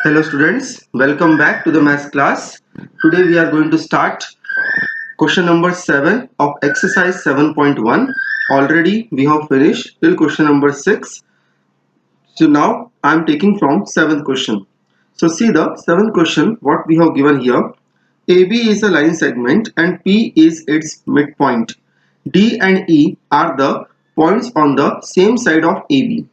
Hello students, welcome back to the maths class. Today we are going to start question number 7 of exercise 7.1. Already we have finished till question number 6. So now I am taking from 7th question. So see the 7th question what we have given here. AB is a line segment and P is its midpoint. D and E are the points on the same side of AB.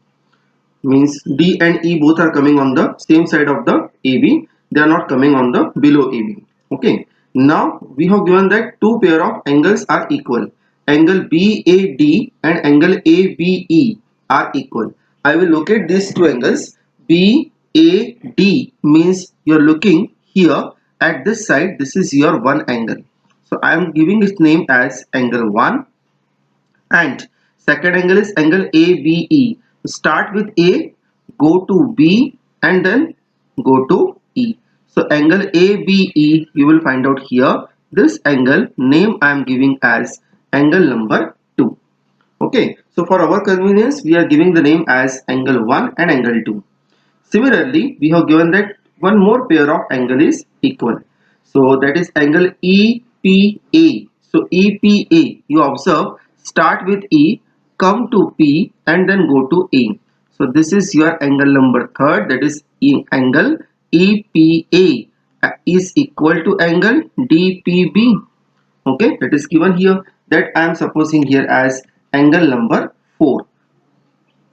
Means D and E both are coming on the same side of the AB. They are not coming on the below AB. Okay. Now we have given that two pair of angles are equal. Angle BAD and angle ABE are equal. I will locate these two angles. BAD means you are looking here at this side. This is your one angle. So I am giving its name as angle 1, and second angle is angle ABE. Start with A, go to B, and then go to E. So angle ABE you will find out here. This angle name I am giving as angle number 2. Okay, so for our convenience we are giving the name as angle 1 and angle 2. Similarly, we have given that one more pair of angle is equal. So that is angle EPA. So EPA, you observe, start with E, come to P and then go to A. So this is your angle number third, that is angle EPA is equal to angle DPB. Okay, that is given here, that I am supposing here as angle number 4.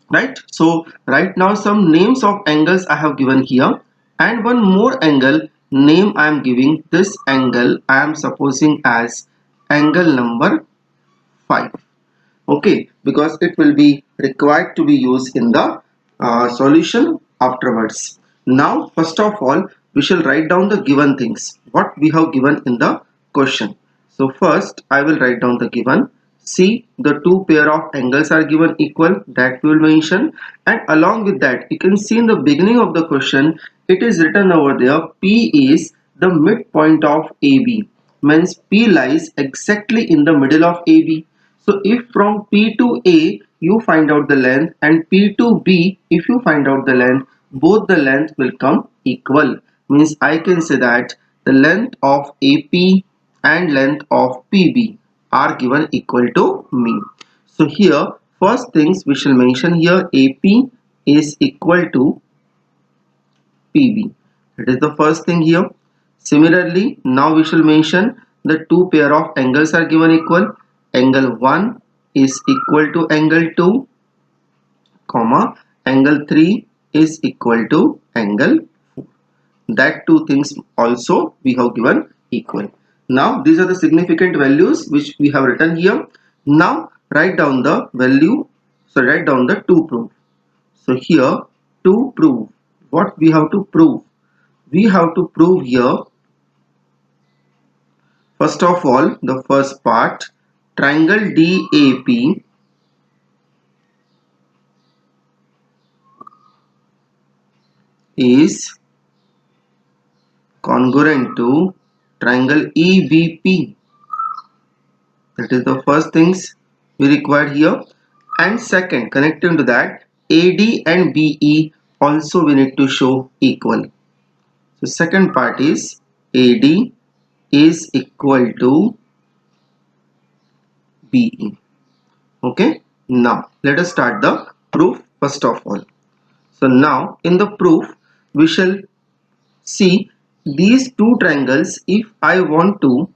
Right, so right now some names of angles I have given here, and one more angle name I am giving. This angle I am supposing as angle number 5. Okay, because it will be required to be used in the solution afterwards. Now first of all we shall write down the given things what we have given in the question. So first I will write down the given. See, the two pair of angles are given equal, that we will mention, and along with that you can see in the beginning of the question it is written over there P is the midpoint of AB, means P lies exactly in the middle of AB. So if from P to A you find out the length and P to B if you find out the length, both the length will come equal. Means I can say that the length of AP and length of PB are given equal to me. So here first things we shall mention here, AP is equal to PB. That is the first thing here. Similarly, now we shall mention the two pair of angles are given equal. Angle 1 is equal to angle 2, comma, angle 3 is equal to angle 4. That two things also we have given equal. Now these are the significant values which we have written here. Now write down the value, so write down the to prove. So here to prove, what we have to prove? We have to prove here, first of all, the first part, triangle DAP is congruent to triangle EBP. That is the first things we required here. And second, connecting to that, AD and BE also we need to show equal. So second part is AD is equal to BE. Okay, now let us start the proof first of all. So now in the proof we shall see these two triangles. If I want to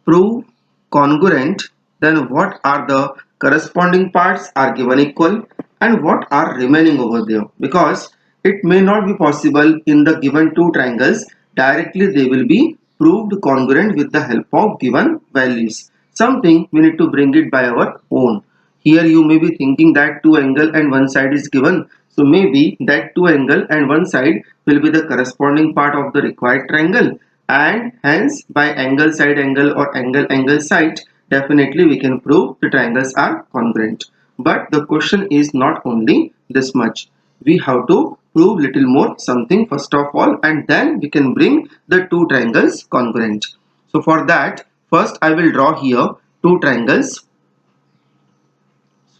prove congruent, then what are the corresponding parts are given equal and what are remaining over there, because it may not be possible in the given two triangles directly they will be proved congruent with the help of given values. Something we need to bring it by our own. Here you may be thinking that two angle and one side is given, so maybe that two angle and one side will be the corresponding part of the required triangle, and hence by angle side angle or angle angle side definitely we can prove the triangles are congruent. But the question is not only this much, we have to prove little more something first of all, and then we can bring the two triangles congruent. So for that first I will draw here two triangles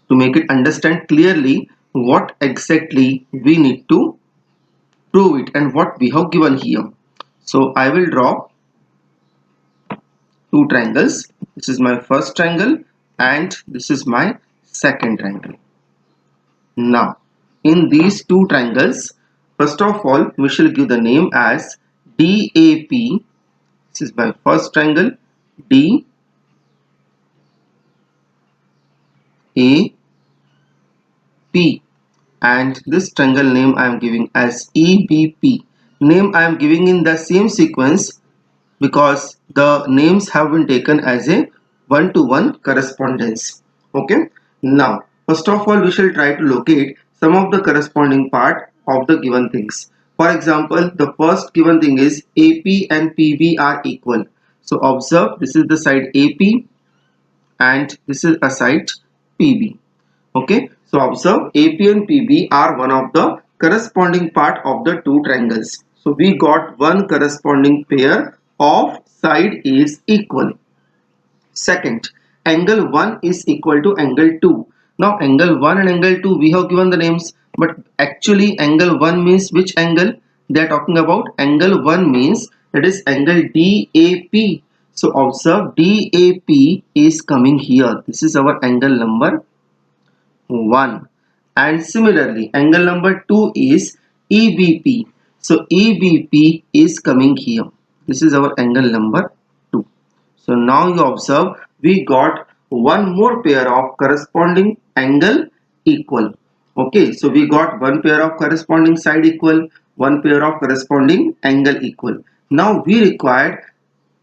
to make it understand clearly what exactly we need to prove it and what we have given here. So I will draw two triangles. This is my first triangle and this is my second triangle. Now in these two triangles, first of all we shall give the name as DAP. This is my first triangle, DAP, and this triangle name I am giving as EBP. Name I am giving in the same sequence because the names have been taken as a one-to-one correspondence. Okay. Now first of all we shall try to locate some of the corresponding part of the given things. For example, the first given thing is AP and PB are equal. So observe, this is the side AP and this is a side PB. Okay, so observe AP and PB are one of the corresponding part of the two triangles. So we got one corresponding pair of side is equal. Second, angle 1 is equal to angle 2. Now angle 1 and angle 2 we have given the names, but actually angle 1 means which angle they are talking about? Angle 1 means that is angle DAP. So observe, DAP is coming here. This is our angle number 1, and similarly angle number 2 is EBP. So EBP is coming here. This is our angle number 2. So now you observe we got one more pair of corresponding angle equal. Okay, so we got one pair of corresponding side equal, one pair of corresponding angle equal. Now we required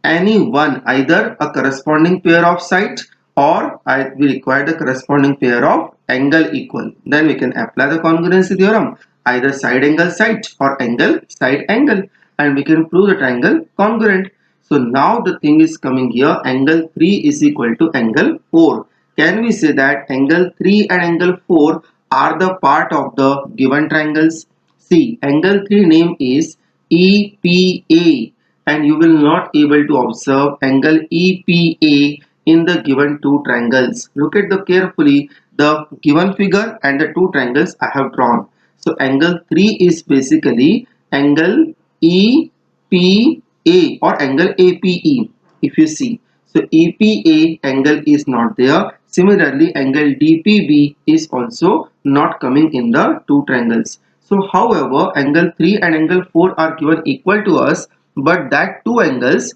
any one, either a corresponding pair of side or we require the corresponding pair of angle equal. Then we can apply the congruency theorem, either side angle side or angle side angle, and we can prove the triangle congruent. So now the thing is coming here, angle 3 is equal to angle 4. Can we say that angle 3 and angle 4 are the part of the given triangles? See, angle 3 name is EPA, and you will not able to observe angle EPA in the given two triangles. Look at the carefully the given figure and the two triangles I have drawn. So angle 3 is basically angle EPA or angle APE if you see. So EPA angle is not there. Similarly, angle DPB is also not coming in the two triangles. So however, angle 3 and angle 4 are given equal to us, but that two angles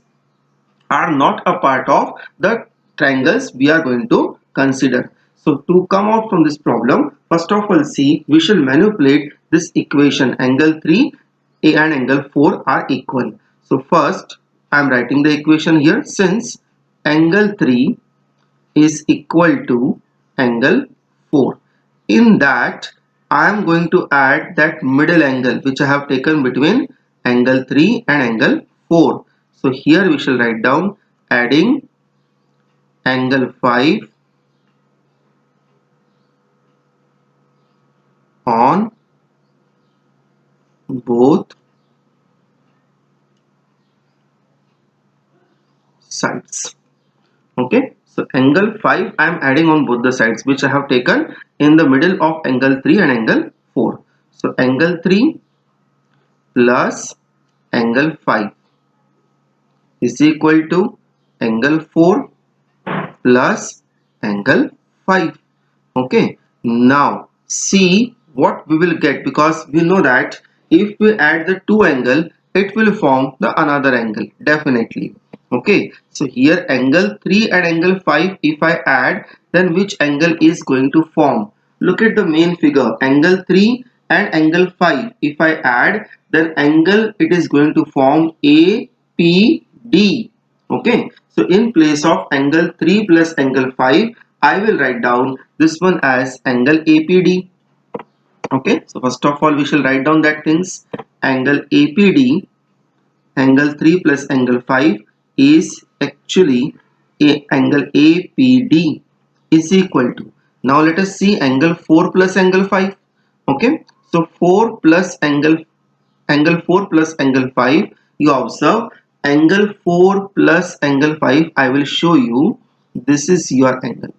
are not a part of the triangles we are going to consider. So to come out from this problem, first of all see, we shall manipulate this equation, angle 3 and angle 4 are equal. So first I am writing the equation here. Since angle 3 is equal to angle 4, in that I am going to add that middle angle which I have taken between angle 3 and angle 4. So here we shall write down adding angle 5 on both sides. Okay, so angle 5 I am adding on both the sides which I have taken in the middle of angle 3 and angle 4. So angle 3 plus angle 5 is equal to angle 4 plus angle 5. Okay, now see what we will get, because we know that if we add the two angle it will form the another angle definitely. Okay, so here angle 3 and angle 5 if I add, then which angle is going to form? Look at the main figure, angle 3 and angle 5 if I add, then angle it is going to form APD. Okay, so in place of angle 3 plus angle 5 I will write down this one as angle APD. Okay, so first of all we shall write down that things, angle APD, angle 3 plus angle 5 is actually angle APD is equal to, now let us see angle 4 plus angle 5. Okay, so 4 plus angle 4 plus angle 5, you observe angle 4 plus angle 5, I will show you, this is your angle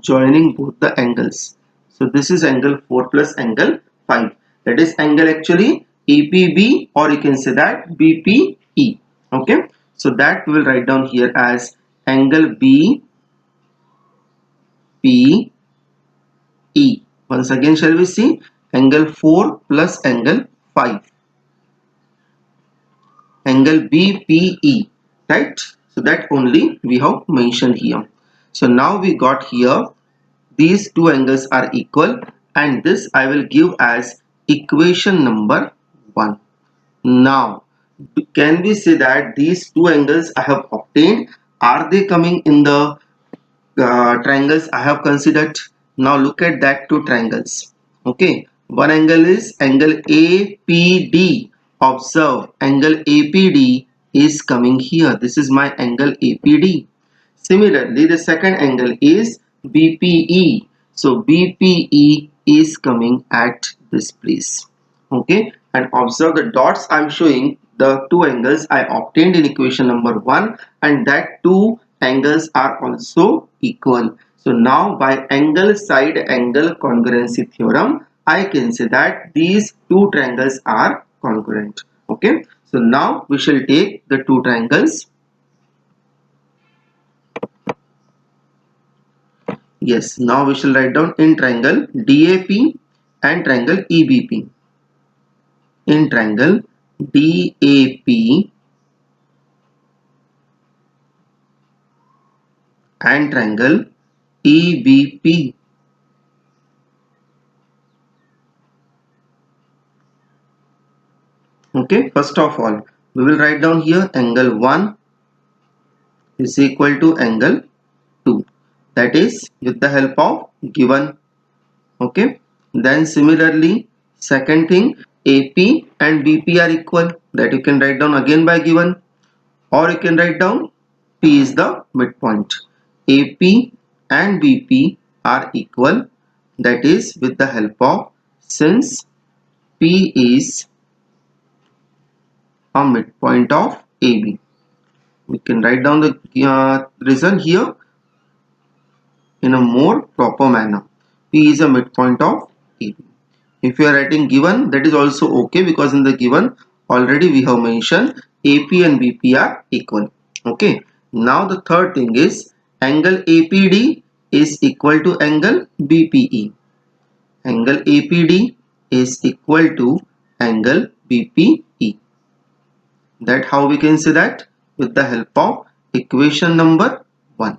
joining both the angles. So this is angle 4 plus angle 5, that is angle actually APB, or you can say that BPE. Okay, so that we will write down here as angle BPE. Once again, shall we see angle 4 plus angle 5, angle BPE, right? So that only we have mentioned here. So now we got here these two angles are equal, and this I will give as equation number 1. Now can we say that these two angles I have obtained, are they coming in the triangles I have considered? Now look at that two triangles. Okay, one angle is angle APD. Observe, angle APD is coming here. This is my angle APD. Similarly, the second angle is BPE. So BPE is coming at this place. Okay, and observe the dots I am showing, the two angles I obtained in equation number 1, and that two angles are also equal. So now by angle side angle congruency theorem, I can say that these two triangles are congruent. Okay, so now we shall take the two triangles. Yes, now we shall write down in triangle DAP and triangle EBP. In triangle DAP and triangle EBP. Okay, first of all, we will write down here angle 1 is equal to angle 2. That is with the help of given. Okay, then similarly, second thing, AP and BP are equal. That you can write down again by given, or you can write down P is the midpoint. AP and BP are equal. That is with the help of, since P is a midpoint of AB. We can write down the result here in a more proper manner. P is a midpoint of AB. If you are writing given, that is also okay, because in the given already we have mentioned AP and BP are equal. Okay. Now the third thing is angle APD is equal to angle BPE. Angle APD is equal to angle BPE. That how we can say that? With the help of equation number 1.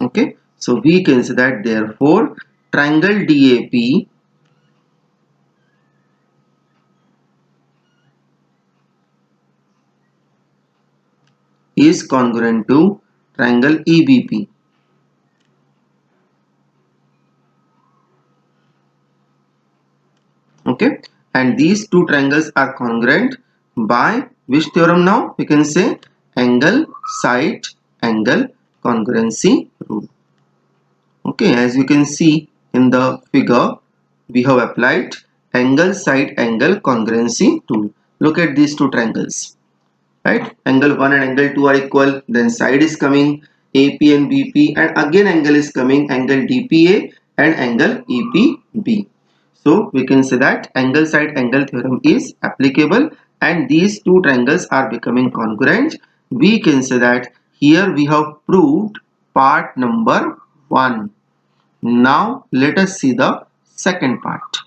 Okay, so we can say that therefore triangle DAP is congruent to triangle EBP. Okay, and these two triangles are congruent by which theorem? Now we can say angle side angle congruency rule. Okay, as you can see in the figure, we have applied angle side angle congruency rule. Look at these two triangles, right? Angle 1 and angle 2 are equal, then side is coming AP and BP, and again angle is coming angle DPA and angle EPB. So we can say that angle side angle theorem is applicable, and these two triangles are becoming congruent. We can say that here we have proved part number 1. Now let us see the second part.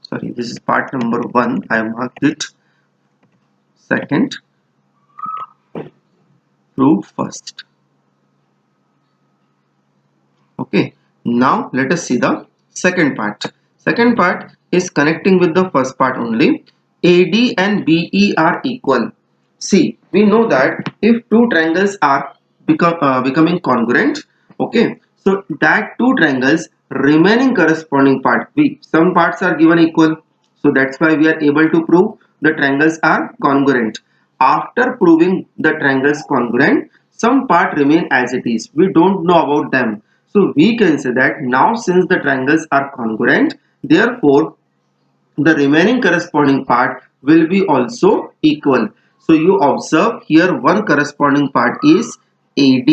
Sorry, this is part number 1. I have marked it. Second, prove first. Okay, now let us see the second part. Second part is connecting with the first part only. AD and BE are equal. See, we know that if two triangles are becoming congruent, okay, so that two triangles remaining corresponding part, some parts are given equal, so that's why we are able to prove the triangles are congruent. After proving the triangles congruent, some part remain as it is, we don't know about them. So we can say that now since the triangles are congruent, therefore the remaining corresponding part will be also equal. So you observe here one corresponding part is AD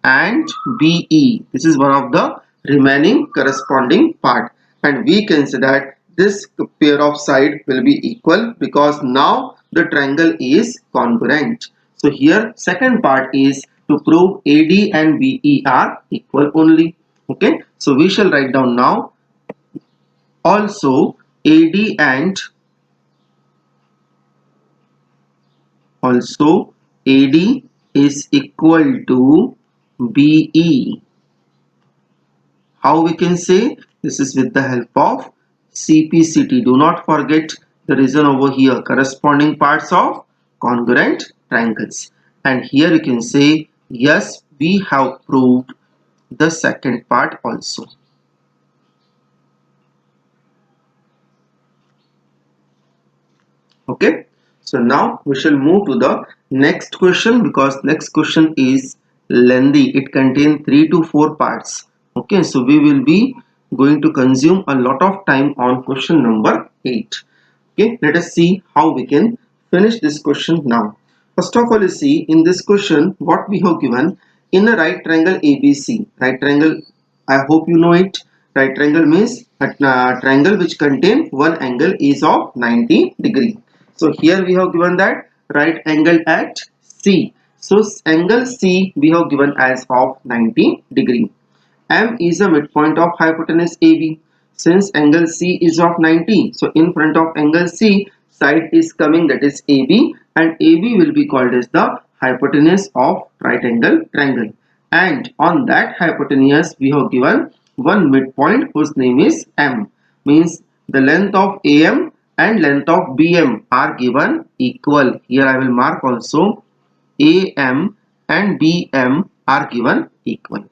and BE. This is one of the remaining corresponding part, and we can say that this pair of side will be equal because now the triangle is congruent. So here second part is to prove AD and BE are equal only. Okay, so we shall write down now also AD and also AD is equal to BE. How we can say? This is with the help of CPCT. Do not forget the reason over here, corresponding parts of congruent triangles. And here you can say, yes, we have proved the second part also. Okay, so now we shall move to the next question because next question is lengthy. It contains 3 to 4 parts. Okay, so we will be going to consume a lot of time on question number 8. Okay, let us see how we can finish this question now. First of all, you see in this question what we have given in a right triangle ABC. Right triangle, I hope you know it. Right triangle means a triangle which contain one angle is of 90 degree. So here we have given that right angle at C. So angle C we have given as of 90 degree. M is the midpoint of hypotenuse AB. Since angle C is of 90, so in front of angle C, side is coming, that is AB, and AB will be called as the hypotenuse of right angle triangle. And on that hypotenuse, we have given one midpoint whose name is M. Means the length of AM and length of BM are given equal. Here I will mark also AM and BM are given equal.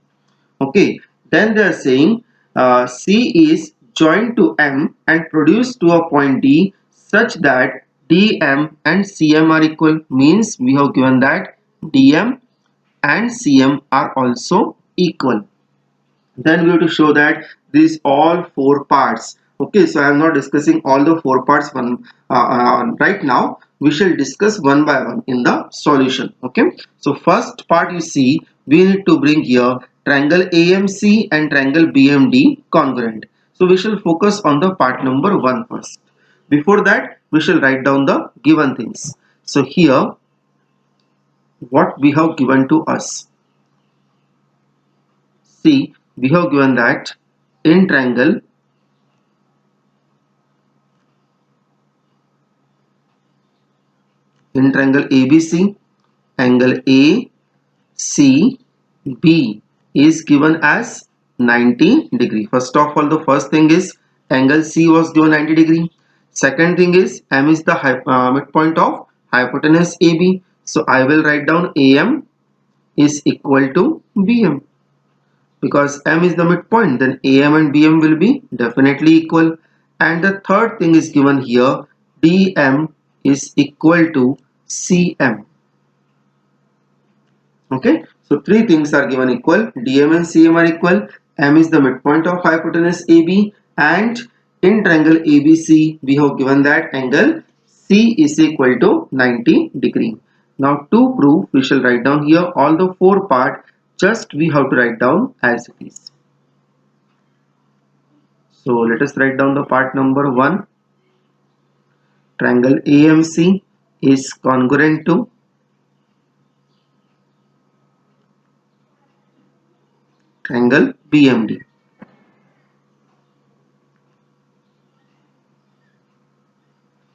Okay, then they are saying C is joined to M and produced to a point D such that DM and CM are equal. Means we have given that DM and CM are also equal. Then we have to show that these all 4 parts. Okay, so I am not discussing all the 4 parts right now. We shall discuss one by one in the solution. Okay, so first part you see we need to bring here triangle AMC and triangle BMD congruent. So we shall focus on the part number 1 first. Before that we shall write down the given things. So here what we have given to us. See, we have given that in triangle ABC, angle ACB is given as 90 degree. First of all, the first thing is angle C was given 90 degree. Second thing is M is the midpoint of hypotenuse AB. So I will write down AM is equal to BM. Because M is the midpoint, then AM and BM will be definitely equal. And the third thing is given here, DM is equal to CM. Okay, so 3 things are given equal. DM and CM are equal. M is the midpoint of hypotenuse AB, and in triangle ABC we have given that angle C is equal to 90 degree. Now to prove, we shall write down here all the 4 part. Just we have to write down as it is. So let us write down the part number 1. Triangle AMC is congruent to triangle BMD.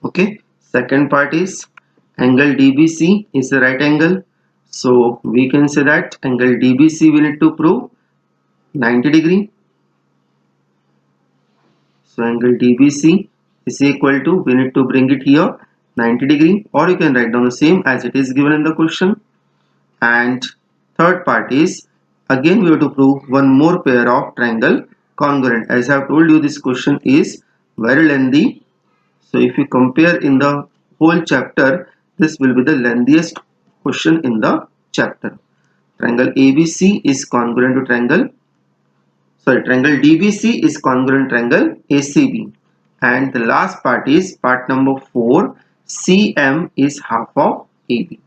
Okay. Second part is angle DBC is the right angle. So we can say that angle DBC we need to prove 90 degree. So angle DBC is equal to, we need to bring it here 90 degree, or you can write down the same as it is given in the question. And third part is again we have to prove one more pair of triangle congruent. As I have told you, this question is very lengthy. So if you compare in the whole chapter, this will be the lengthiest question in the chapter. Triangle ABC is congruent to triangle DBC is congruent triangle ACB. And the last part is part number 4, CM is half of AB.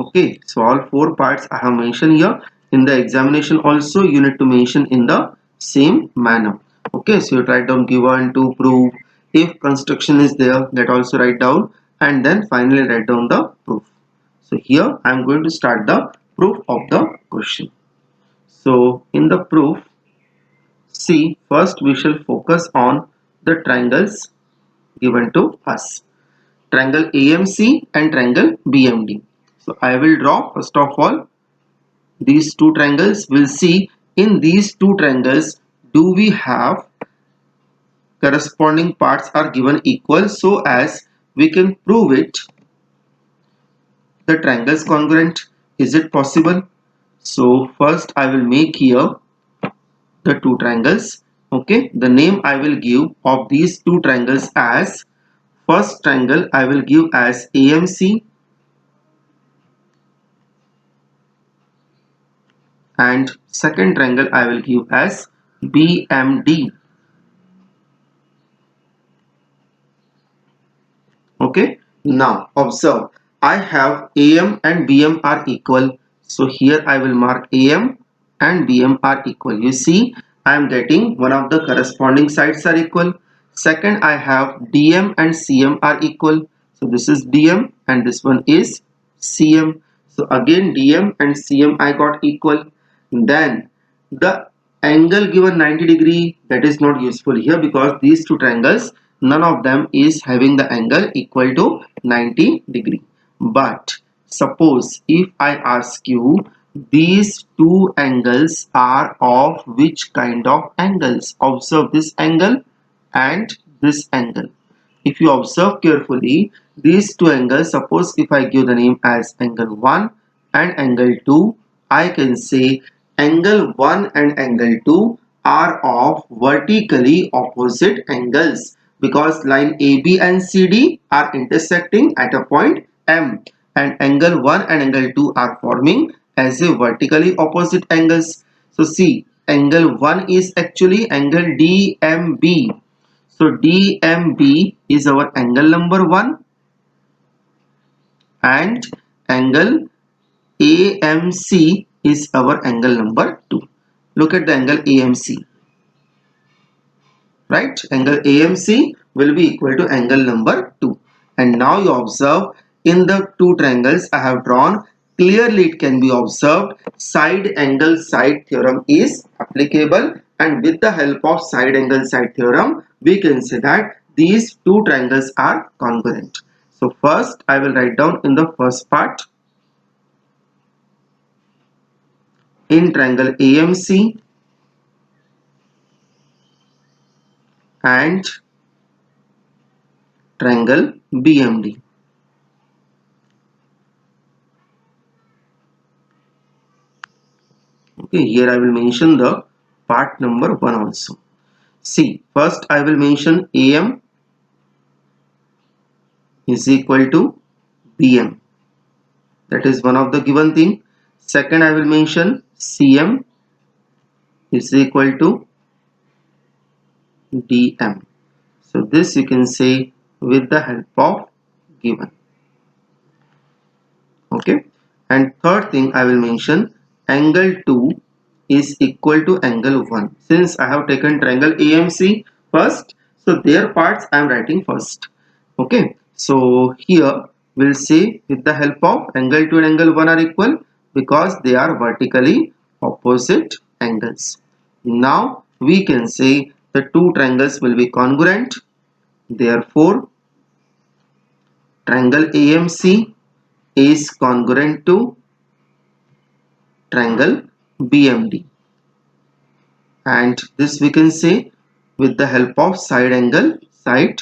Okay, so all four parts I have mentioned here. In the examination also you need to mention in the same manner. Okay, so you write down given, to, prove. If construction is there, that also write down, and then finally write down the proof. So here I am going to start the proof of the question. So in the proof, see, first we shall focus on the triangles given to us. Triangle AMC and triangle BMD. So I will draw first of all these two triangles. We'll see in these two triangles do we have corresponding parts are given equal so as we can prove it the triangles congruent. Is it possible? So first I will make here the two triangles. Okay, the name I will give of these two triangles as, first triangle I will give as AMC and second triangle I will give as BMD. Okay, now observe, I have AM and BM are equal, so here I will mark AM and BM are equal. You see, I am getting one of the corresponding sides are equal. Second, I have DM and CM are equal, so this is DM and this one is CM. So again DM and CM I got equal. Then the angle given 90 degree, that is not useful here because these two triangles none of them is having the angle equal to 90 degree. But suppose if I ask you these two angles are of which kind of angles, observe this angle and this angle. If you observe carefully these two angles, suppose if I give the name as angle 1 and angle 2, I can say angle 1 and angle 2 are of vertically opposite angles because line AB and CD are intersecting at a point M, and angle 1 and angle 2 are forming as a vertically opposite angles. So see, angle 1 is actually angle DMB. So DMB is our angle number 1 and angle AMC is our angle number 2. Look at the angle AMC, right? Angle AMC will be equal to angle number 2. And now you observe in the two triangles I have drawn, clearly it can be observed side angle side theorem is applicable, and with the help of side angle side theorem we can say that these two triangles are congruent. So first I will write down in the first part, in triangle AMC and triangle BMD. Okay, here I will mention the part number 1 also. See, first I will mention AM is equal to BM. That is one of the given thing. Second, I will mention CM is equal to DM. So this you can say with the help of given. Okay. And third thing I will mention angle 2 is equal to angle 1. Since I have taken triangle AMC first, so their parts I am writing first. Okay. So here we'll say with the help of angle 2 and angle 1 are equal because they are vertically opposite angles. Now we can say the two triangles will be congruent. Therefore, triangle AMC is congruent to triangle BMD, and this we can say with the help of side angle side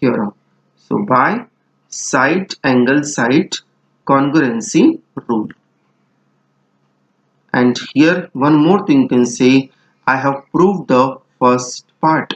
theorem. So by side angle side congruency rule. And here one more thing you can say, I have proved the first part.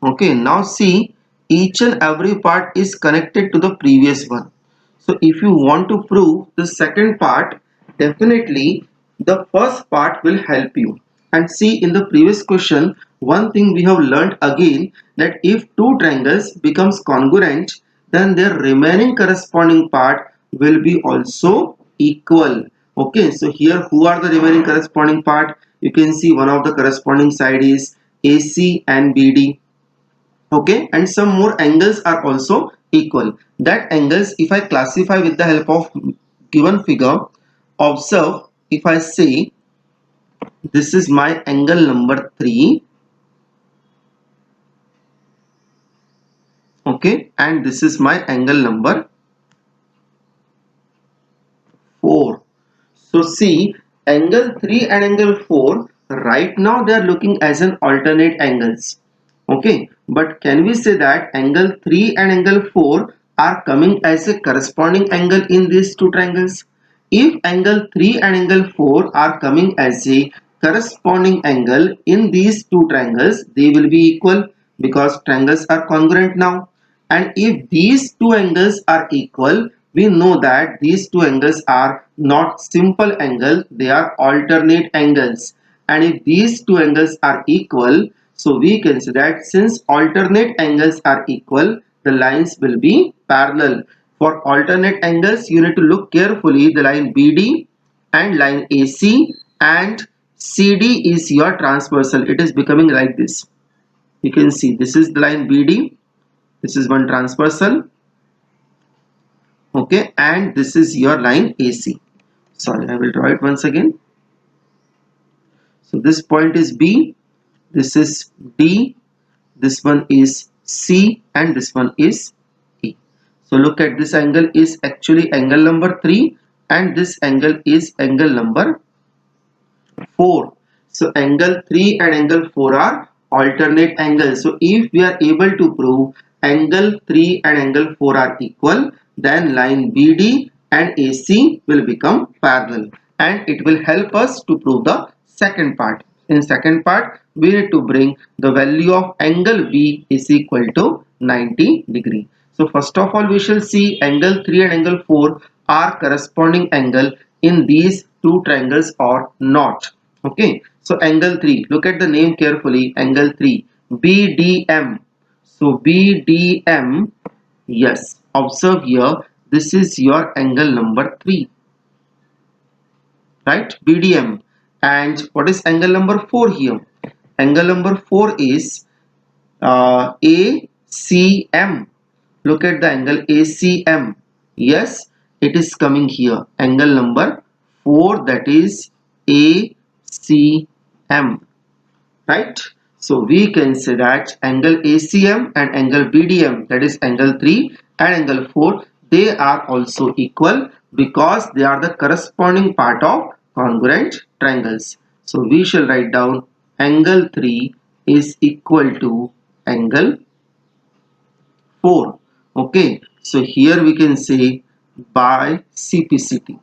Okay, now see, each and every part is connected to the previous one. So if you want to prove the second part, definitely the first part will help you. And see, in the previous question, one thing we have learned again, that if two triangles becomes congruent, then their remaining corresponding part will be also equal. Okay, so here who are the remaining corresponding part? You can see one of the corresponding side is AC and BD. Okay, and some more angles are also equal. That angles, if I classify with the help of given figure, observe, if I say this is my angle number 3, okay, and this is my angle number 4. So see, angle 3 and angle 4 right now they are looking as an alternate angles. Okay, but can we say that angle 3 and angle 4 are coming as a corresponding angle in these two triangles? If angle 3 and angle 4 are coming as a corresponding angle in these two triangles, they will be equal because triangles are congruent now. And if these two angles are equal, we know that these two angles are not simple angles, they are alternate angles. And if these two angles are equal, so we can say that since alternate angles are equal, the lines will be parallel. For alternate angles, you need to look carefully the line BD and line AC, and CD is your transversal. It is becoming like this. You can see this is the line BD, this is one transversal, okay, and this is your line AC. Sorry, I will draw it once again. So this point is B, this is D, this one is C, and this one is E. So look at this angle is actually angle number 3 and this angle is angle number 4. So angle 3 and angle 4 are alternate angles. So if we are able to prove angle 3 and angle 4 are equal, then line BD and AC will become parallel, and it will help us to prove the second part. In second part, we need to bring the value of angle B is equal to 90 degree. So first of all, we shall see angle 3 and angle 4 are corresponding angle in these two triangles or not. Okay, so angle 3, look at the name carefully, angle 3, BDM. So BDM, yes, observe here, this is your angle number 3, right? BDM. And what is angle number 4 here? Angle number 4 is ACM. Look at the angle ACM. Yes, it is coming here. Angle number 4, that is ACM. Right? So we can say that angle ACM and angle BDM, that is angle 3 and angle 4, they are also equal because they are the corresponding part of congruent triangles. So we shall write down angle 3 is equal to angle 4. Okay, so here we can say by CPCT.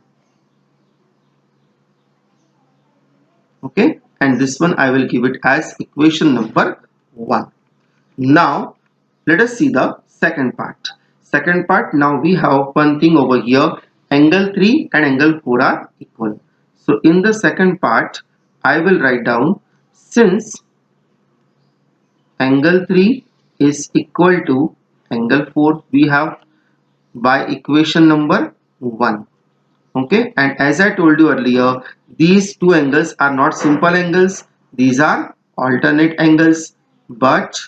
Okay, and this one I will give it as equation number 1. Now let us see the second part. Second part, now we have one thing over here, angle 3 and angle 4 are equal. So in the second part, I will write down since angle 3 is equal to angle 4, we have by equation number 1. Okay, and as I told you earlier, these two angles are not simple angles, these are alternate angles, but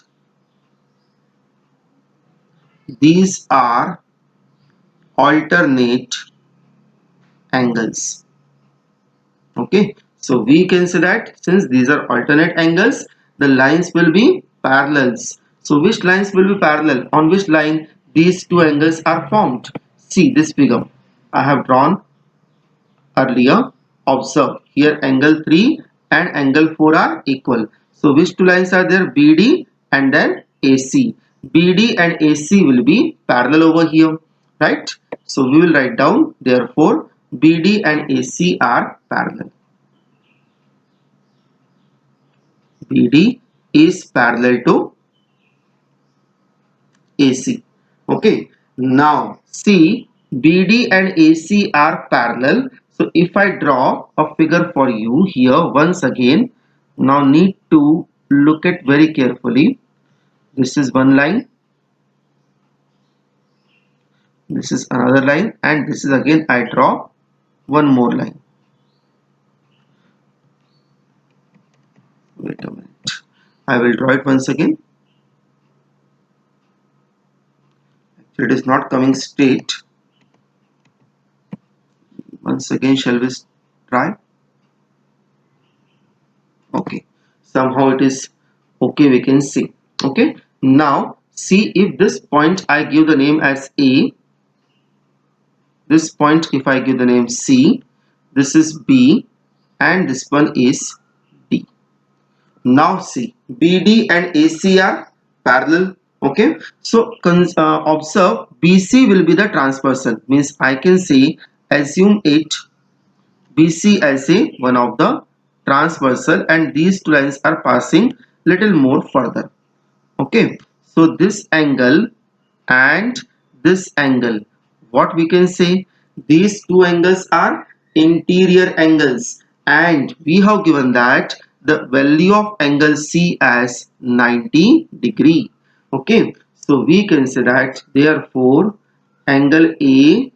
these are alternate angles. Okay, so we can say that since these are alternate angles, the lines will be parallels. So which lines will be parallel? On which line these two angles are formed? See this figure I have drawn earlier. Observe here angle 3 and angle 4 are equal. So which two lines are there? BD and then AC. BD and AC will be parallel over here, right? So we will write down therefore BD and AC are parallel. BD is parallel to AC. Okay, now see BD and AC are parallel. So if I draw a figure for you here once again, now need to look at very carefully. This is one line, this is another line, and this is again I draw one more line. Wait a minute, I will draw it once again. It is not coming straight. Once again, shall we try? Okay, somehow it is okay, we can see. Okay, now see if this point I give the name as A, this point if I give the name C, this is B, and this one is D. Now see, BD and AC are parallel. Okay, so observe BC will be the transversal, means I can say assume it BC as a one of the transversal, and these two lines are passing little more further. Okay, so this angle and this angle, what we can say, these two angles are interior angles, and we have given that the value of angle C as 90 degree. Okay, so we can say that therefore angle A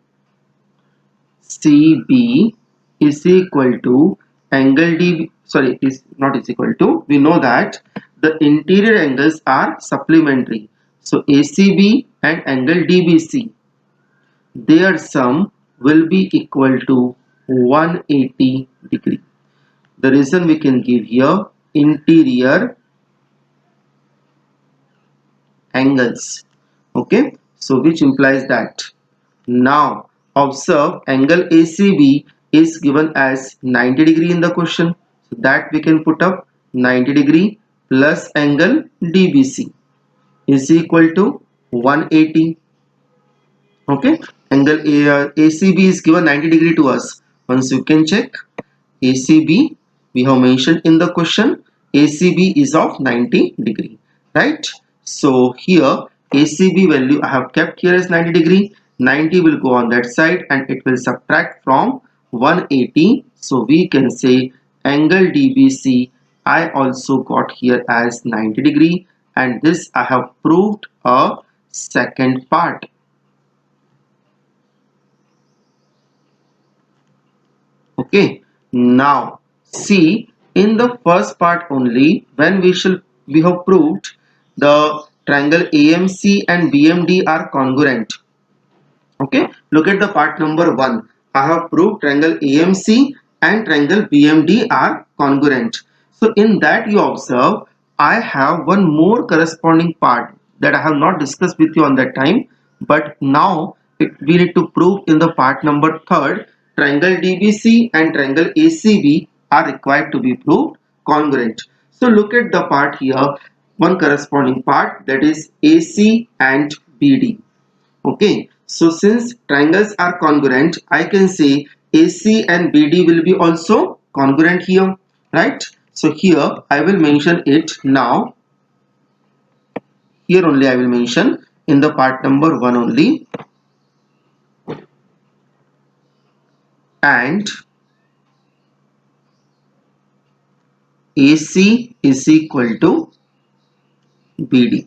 CB is equal to angle DB, sorry, is not is equal to, we know that the interior angles are supplementary. So ACB and angle DBC, their sum will be equal to 180 degree. The reason we can give here interior angles. Okay, so which implies that now observe angle ACB is given as 90 degree in the question, so that we can put up 90 degree plus angle DBC is equal to 180. Okay, angle ACB is given 90 degree to us. Once you can check ACB, we have mentioned in the question ACB is of 90 degree, right? So here ACB value I have kept here as 90 degree. 90 will go on that side and it will subtract from 180. So we can say angle DBC I also got here as 90 degree, and this I have proved a second part. Okay, now see in the first part only, when we have proved the triangle AMC and BMD are congruent. Okay, look at the part number 1. I have proved triangle AMC and triangle BMD are congruent. So in that you observe I have one more corresponding part that I have not discussed with you on that time, but now we need to prove in the part number 3rd, triangle DBC and triangle ACB are required to be proved congruent. So look at the part here, one corresponding part, that is AC and BD. Okay, so since triangles are congruent, I can say AC and BD will be also congruent here, right? So here I will mention it now. Here only I will mention in the part number 1 only. And AC is equal to BD.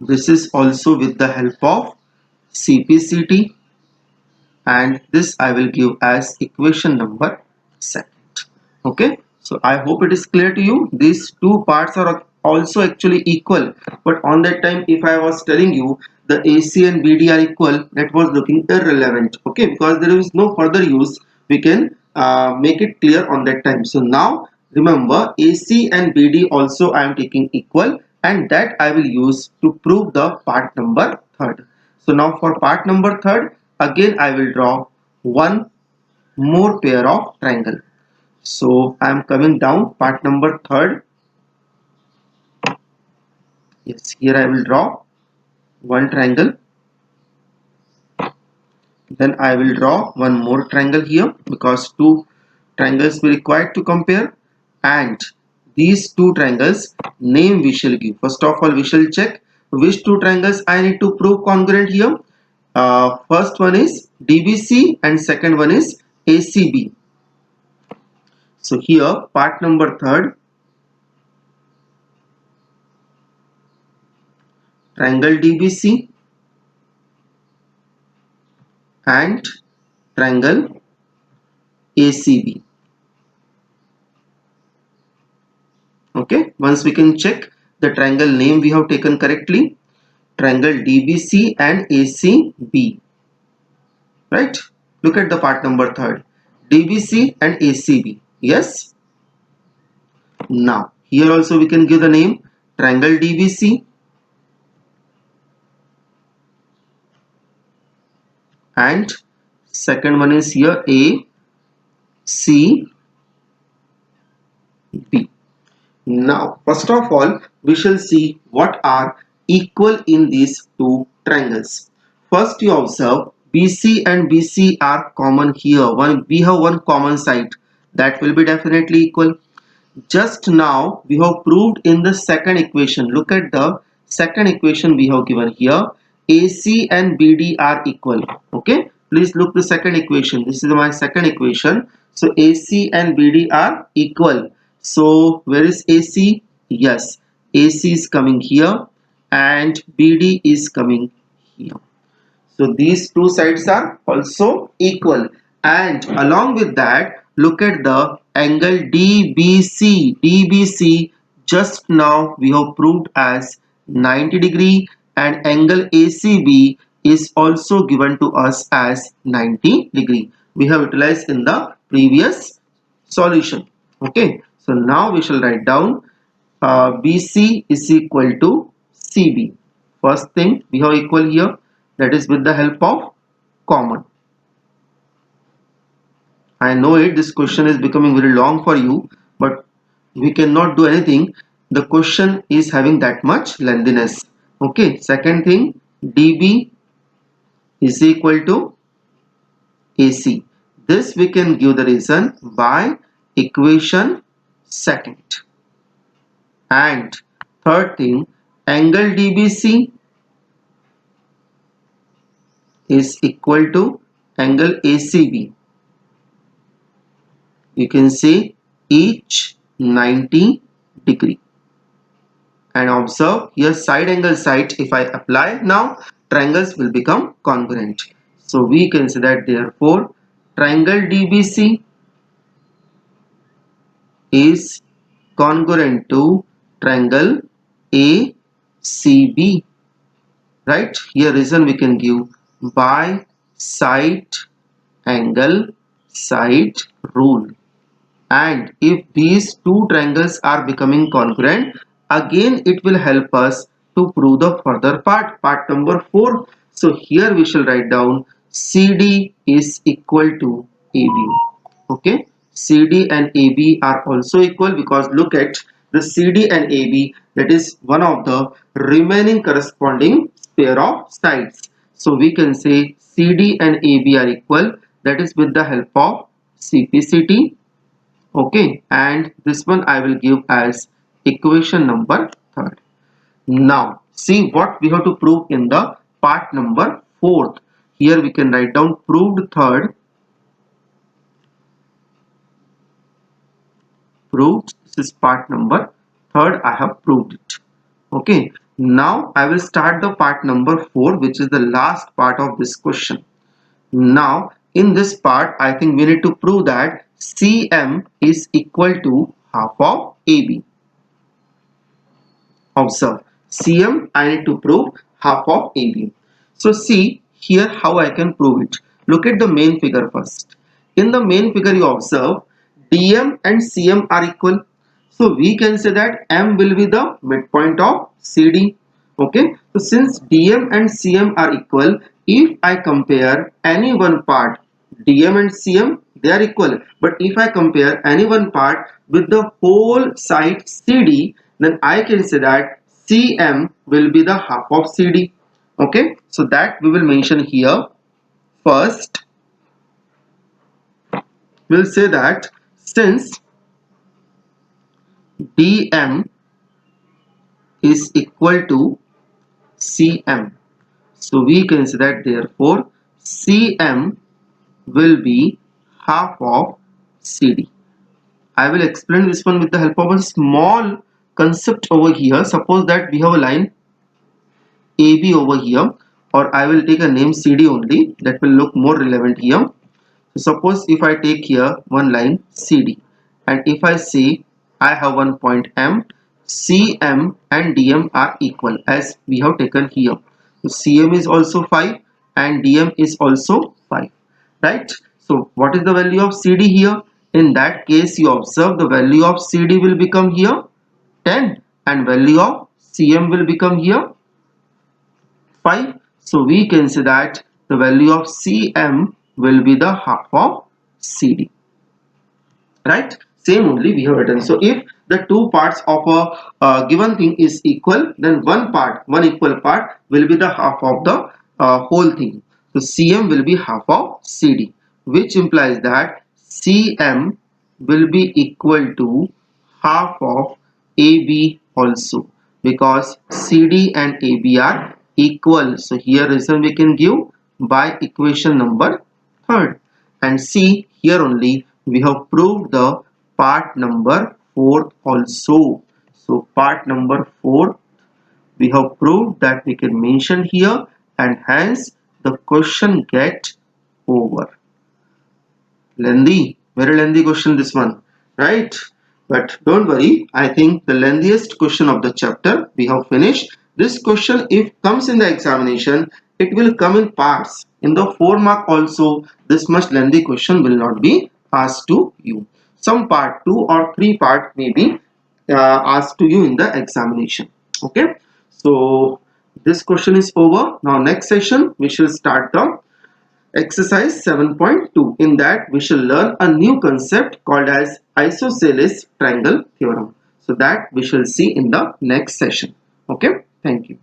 This is also with the help of CPCT, and this I will give as equation number 2. Okay, so I hope it is clear to you. These two parts are also actually equal, but on that time if I was telling you the AC and BD are equal, that was looking irrelevant. Okay, because there is no further use, we can make it clear on that time. So now remember AC and BD also I am taking equal, and that I will use to prove the part number 3rd. So now for part number 3rd, again I will draw one more pair of triangle. So I am coming down part number 3rd. Yes, here I will draw one triangle. Then I will draw one more triangle here, because two triangles we required to compare. And these two triangles name we shall give. First of all we shall check which two triangles I need to prove congruent here. First one is DBC and second one is ACB. So here part number 3rd, triangle DBC and triangle ACB. Okay, once we can check the triangle name we have taken correctly, triangle DBC and ACB, right? Look at the part number 3rd, DBC and ACB. Yes. Now here also we can give the name triangle DBC and second one is here ACB. Now first of all we shall see what are equal in these two triangles. First you observe BC and BC are common here. We have one common side, that will be definitely equal. Just now we have proved in the second equation. Look at the second equation we have given here. AC and BD are equal. Okay, please look the second equation. This is my second equation. So AC and BD are equal. So where is AC? Yes, AC is coming here and BD is coming here. So these two sides are also equal, and along with that look at the angle DBC. DBC just now we have proved as 90 degree, and angle ACB is also given to us as 90 degree. We have utilized in the previous solution. Okay, so now we shall write down BC is equal to CB. First thing we have equal here, that is with the help of common. I know this question is becoming very long for you, but we cannot do anything. The question is having that much lengthiness. Okay, second thing, DB is equal to AC. This we can give the reason by equation second. And third thing, angle DBC is equal to angle ACB. You can say each 90 degree. And observe here side angle side, if I apply now, triangles will become congruent. So we can say that therefore triangle DBC is congruent to triangle ACB. Right, here reason we can give by side angle side rule. And if these two triangles are becoming congruent, again it will help us to prove the further part number 4. So here we shall write down CD is equal to AB. Okay, CD and AB are also equal, because look at the CD and AB, that is one of the remaining corresponding pair of sides. So we can say CD and AB are equal, that is with the help of CPCT. Okay, and this one I will give as equation number 3rd. Now see what we have to prove in the part number 4th. Here we can write down proved 3rd. Proved, this is part number 3rd, I have proved it. Okay, now I will start the part number 4, which is the last part of this question. Now in this part I think we need to prove that CM is equal to half of AB. Observe, CM I need to prove half of AB. So see here how I can prove it. Look at the main figure first. In the main figure you observe DM and CM are equal. So we can say that M will be the midpoint of CD. Okay, so since DM and CM are equal, if I compare any one part, DM and CM, they are equal. But if I compare any one part with the whole side CD, then I can say that CM will be the half of CD. Okay, so that we will mention here. First, we'll say that since DM is equal to CM, so we can say that therefore CM will be half of CD. I will explain this one with the help of a small concept over here. Suppose that we have a line AB over here, or I will take a name CD only, that will look more relevant here. So suppose if I take here one line CD, and if I say I have one point M, CM and DM are equal as we have taken here. So CM is also 5 and DM is also 5, right? So what is the value of CD here? In that case, you observe the value of CD will become here 10 and value of CM will become here 5. So we can say that the value of CM will be the half of CD, right? Same only we have written. So if the two parts of a given thing is equal, then one equal part will be the half of the whole thing. So CM will be half of CD, which implies that CM will be equal to half of AB also, because CD and AB are equal. So here reason we can give by equation number third. And see, here only we have proved the part number 4 also. So part number 4 we have proved that we can mention here, and hence the question get over. Lengthy, very lengthy question this one, right? But don't worry, I think the lengthiest question of the chapter we have finished. This question, if comes in the examination, it will come in parts. In the 4 mark also, this much lengthy question will not be asked to you. Some part 2 or 3 part may be asked to you in the examination. Okay, so this question is over. Now next session we shall start the exercise 7.2. In that we shall learn a new concept called as isosceles triangle theorem. So that we shall see in the next session. Okay, thank you.